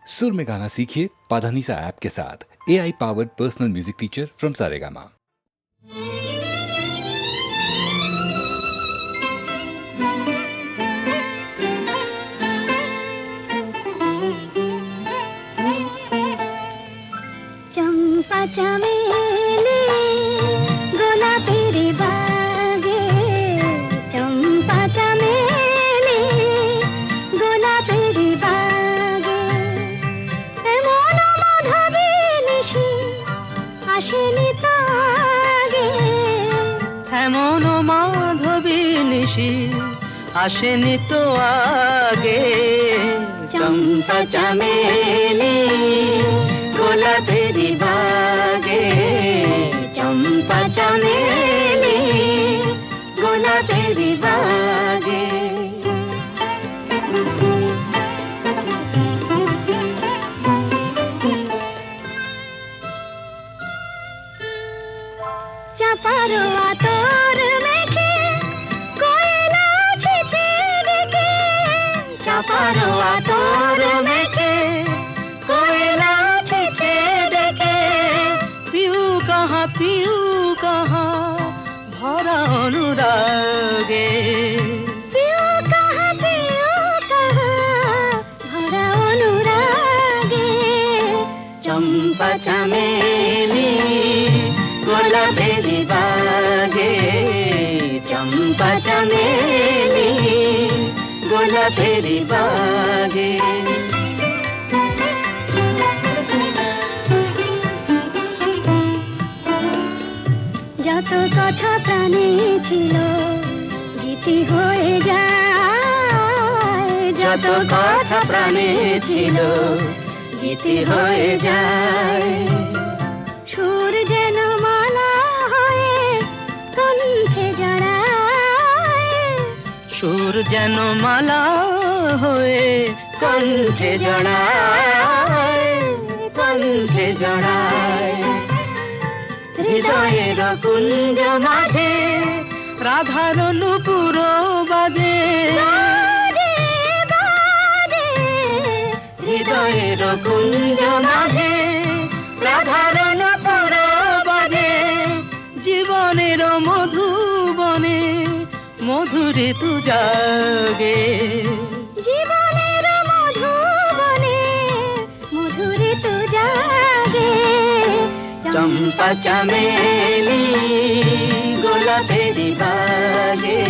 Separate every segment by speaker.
Speaker 1: सुर में गाना सीखिए पाधानीसा ऐप के साथ। AI powered personal music teacher from Saregama.
Speaker 2: चंपा चमेली गोलापेर बागे, चंपा चमेली गोलापेर बागे, এমন মাধবী নিশি আসেনি তো আগে,
Speaker 3: এমন মাধবী নিশি আসেনি তো আগে। চম্পা চামেলি গোলাপেরি বাগে, চম্পা চামেলি গোলাপেরি বাগে।
Speaker 2: চাপার আতর মেখে কোয়েলা ছেছে ডেকে,
Speaker 3: চাপার আতর মেখে কোয়েলা ছেছে ডেকে, পিউ কাহা ভরা অনুরাগে।
Speaker 2: পিউ কাহা ভরা অনুরাগে।
Speaker 3: চম্পা চামেলি গোলাপেরি বাগে, চম্পা চামেলি গোলাপেরি বাগে।
Speaker 2: যত কথা প্রাণে ছিল গীতি হয়ে যায়,
Speaker 3: যত কথা প্রাণে ছিল গীতি হয়ে যায়।
Speaker 2: সুর যেন মালা হয়ে কণ্ঠে জড়ায়,
Speaker 3: সুর যেন মালা হয়ে কণ্ঠে জড়ায়, কণ্ঠে জড়ায়। হৃদয়ের কুঞ্জ মাঝে রাধার নুপুর বাজে,
Speaker 2: বাজে বাজে।
Speaker 3: হৃদয়ের কুঞ্জ মাঝে রাধার নুপুর বাজে। জীবনের মধুবনে মধুরে তু জাগে,
Speaker 2: জীবনের মধুবনে মধুরে তো জাগে।
Speaker 3: চম্পা চামেলি গোলাপেরি বাগে,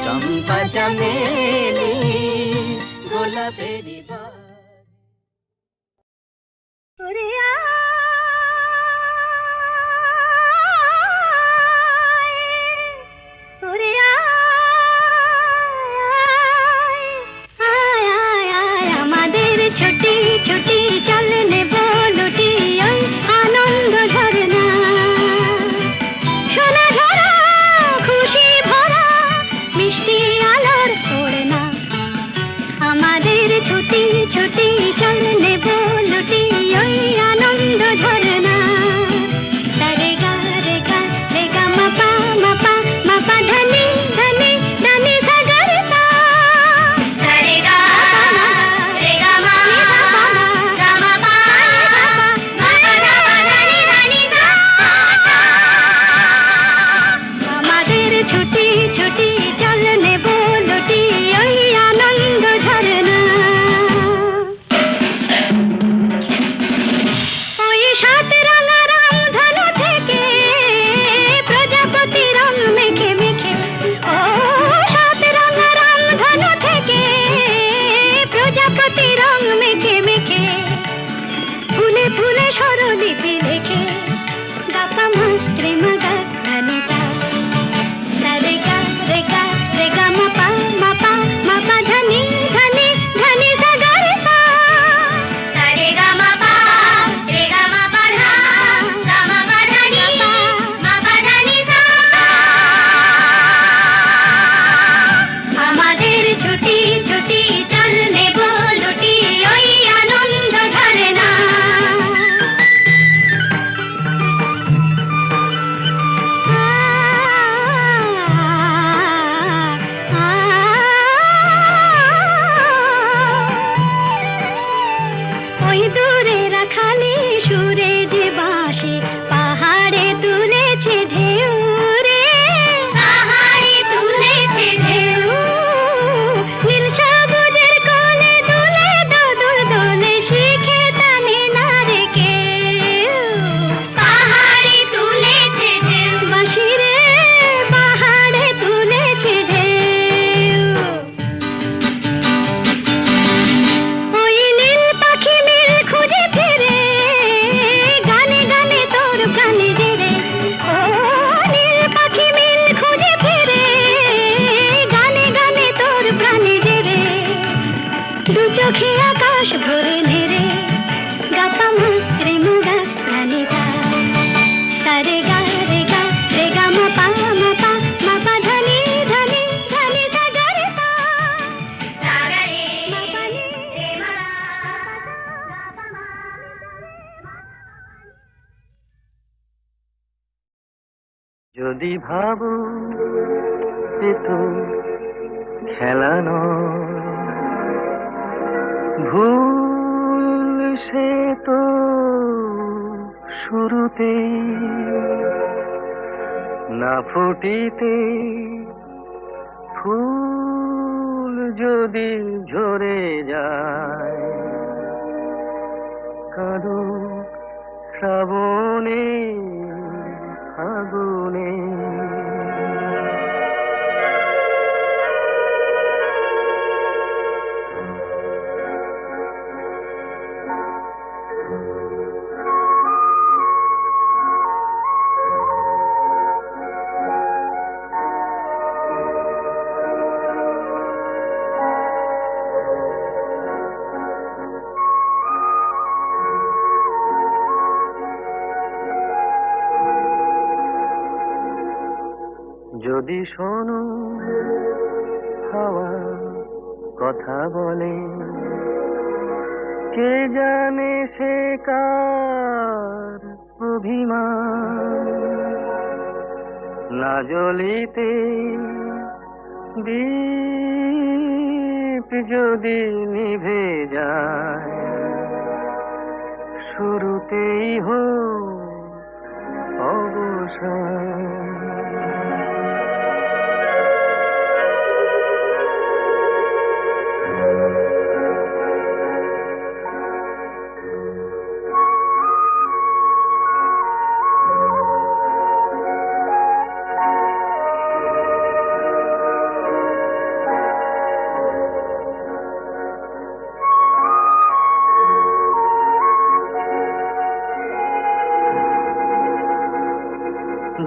Speaker 3: চম্পা চামেলি গোলাপেরি বাগে।
Speaker 2: ওরে ওরে আমাদের ছোটি ছোটি চল নেব লুটি ওই আনন্দ ঝরনা, সোনা ঝরা খুশি ভরা মিষ্টি আলোর ওড়না। আমাদের ছুটি ওই দূরে রাখালি সুরে যে বাঁশি পাহাড়ে তুলেছে ঢেউ রে, পাহাড়ে তুলেছে ঢেউ। নীল সবুজের কোলে দুলে দোদুল দোলে শিখে টানে না রে কেউ, পাহাড়ে তুলেছে ঢেউ। বাঁশি রে পাহাড়ে তুলেছে ঢেউ। ওই নীল পাখি মিল খুঁজে ফিরে গানে গানে তোর প্রাণে জেরে, ও নীল পাখি মিল খুঁজে ফিরে গানে গানে তোর প্রাণে জেরে। দু চোখে আকাশ ভরে নেড়ে গাপা মা রে মুগা গানে গা, সারে গা রে গা রে গা মা পা মা পা ধনি ধনি ধনি সা গা রে পা, সারা রে মা পা নি রে মা।
Speaker 3: যদি ভাবো এ তো খেলা নয়, ভুল সে তো শুরুতে না ফুটিতে ফুল যদি ঝরে যায়, কাঁদো শ্রাবণে আগুনে। যদি শোনো হাওয়া কথা বলে, কে জানে সে কার অভিমান, না জ্বলিতে দীপ যদি নিভে যায়, শুরুতেই হোক অবসান।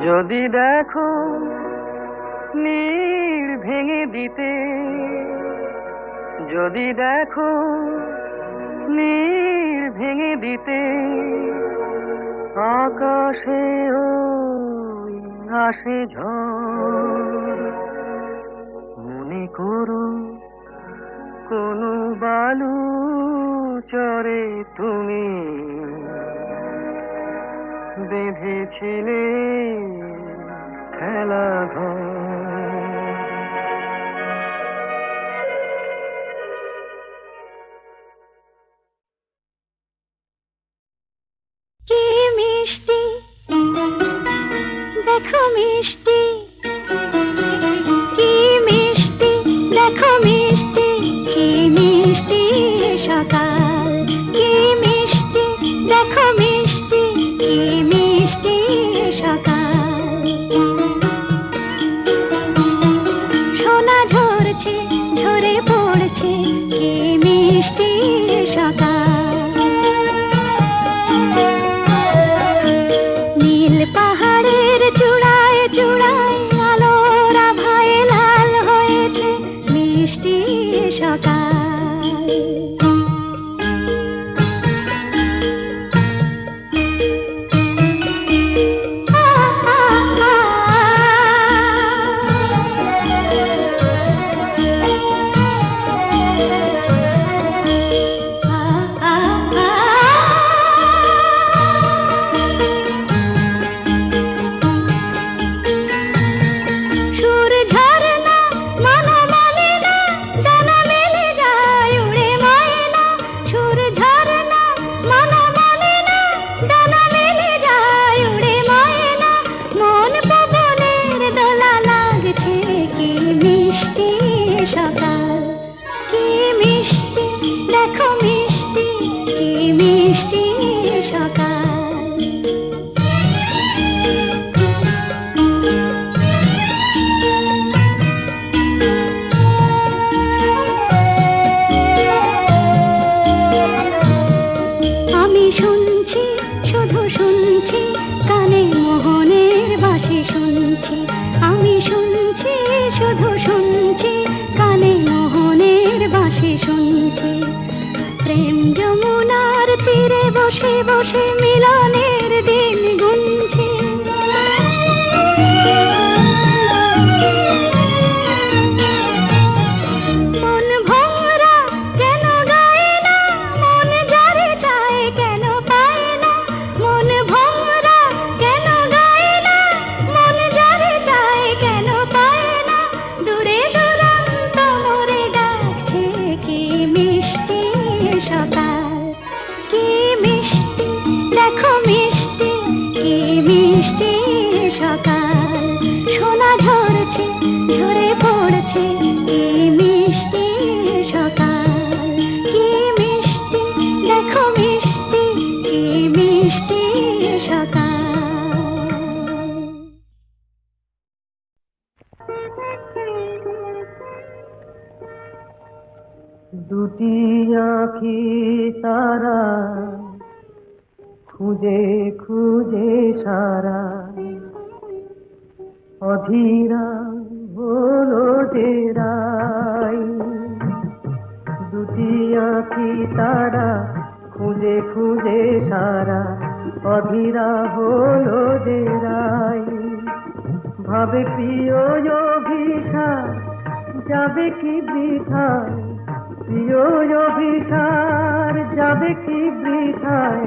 Speaker 3: যদি দেখো নীড় ভেঙে দিতে, যদি দেখো নীড় ভেঙে দিতে, আকাশে ওই আসে ঝড়, মনে করো কোনো বালু চরে তুমি বেঁধেছিলে খেলা ঘর।
Speaker 2: কি মিষ্টি দেখো মিষ্টি, কি মিষ্টি দেখো মিষ্টি, কি মিষ্টি সকাল, কি মিষ্টি দেখো মিষ্টি, কি মিষ্টি সকাল। সোনা ঝরছে ঝরে পড়ছে, কি মিষ্টি সকাল। নীল পাহাড়ের চূড়ায় চূড়ায় আলোর আভায় লাল হয়েছে মিষ্টি সকাল। শুনছে, প্রেম যমুনার তীরে বসে বসে মিলনের দিন গুনছে। মন ভোরা কেন গায় না, মন যারে চায় কেন পায় না। মন ভোরা কেন গায় না, মন যারে চায় কেন পায় না। দূরে দূরান্ত মোরে ডাকছে, কি মিষ্টি সকাল, কি মিষ্টি দেখো মিষ্টি, কি মিষ্টি সকাল। সোনা ঝরছে ঝরে পড়ছে, কি মিষ্টি সকাল, কি মিষ্টি দেখো মিষ্টি, কি মিষ্টি সকাল।
Speaker 3: দুটি আঁখি তারা খুঁজে খুঁজে সারা, অধীরা হলো যে রাই। দুটি আঁখি তারা খুঁজে খুঁজে সারা, অধীরা হলো যে রাই। ভাবে প্রিয় অভিশাপ যাবে কি বৃথায়, প্রিয় অভিসার যাবে কি বৃথায়।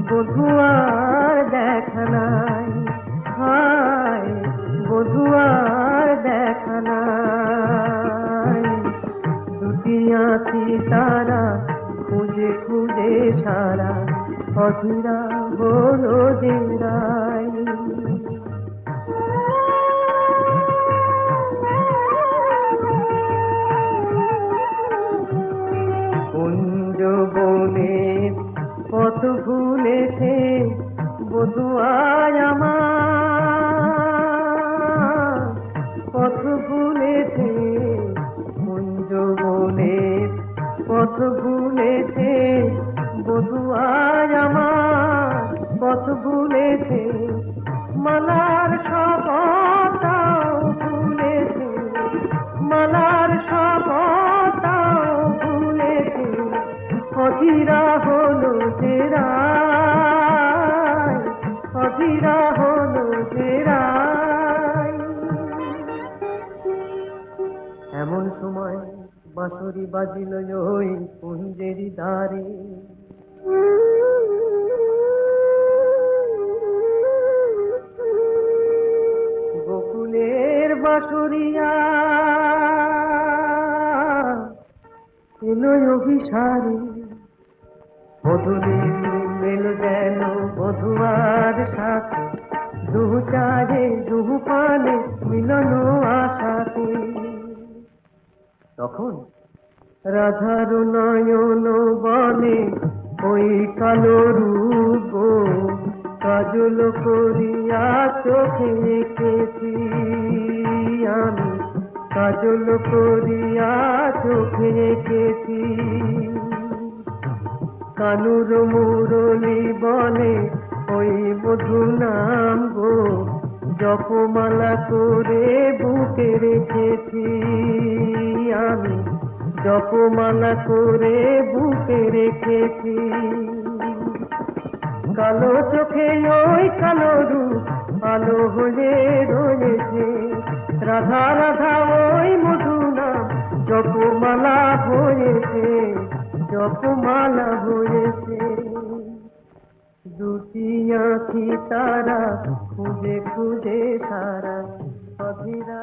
Speaker 3: বধুয়ার দেখা নাই, হায় বধুয়ার দেখা নাই। দুটি আঁখি তারা খুঁজে খুঁজে সারা, অধীরা হলো যে রাই। কুঞ্জ বনের পথ ভুলেছে বধুয়ায় আমার, পথ ভুলেছে কুঞ্জ বনের পথ ভুলেছে বধুয়ায় আমার, পথ ভুলেছে মালার শপথটাও ভুলেছে, মালার শপথটাও ভুলেছে। অধীরা হলো যে রাই, অধীরা হলো যে রাই। এমন সময় বাঁশরি বাজিল ওই কুঞ্জেরি দ্বারে, গোকুলের বাঁশরিয়া এলো অভিসারে। বধূরে মেলো যেন বধুয়ার সাথে, দুহু চারে দুহু পানে মিলন আশাতে। তখন রাধার নয়ন বলে ওই কালো রূপ, কাজল করিয়া চোখে এঁকেছি আমি, কাজল করিয়া চোখে এঁকেছি। কানুর মুরলি বলে ওই মধু নাম গো, জপমালা করে বুকে রেখেছি আমি, জপমালা করে বুকে রেখেছি। কালো চোখে ওই কালো রূপ আলো হয়ে রয়েছে, রাধা রাধা ওই মধু নাম জপমালা হয়েছে, জপমালা হয়েছে। দুটি আঁখি তারা খুঁজে খুঁজে সারা, অধীরা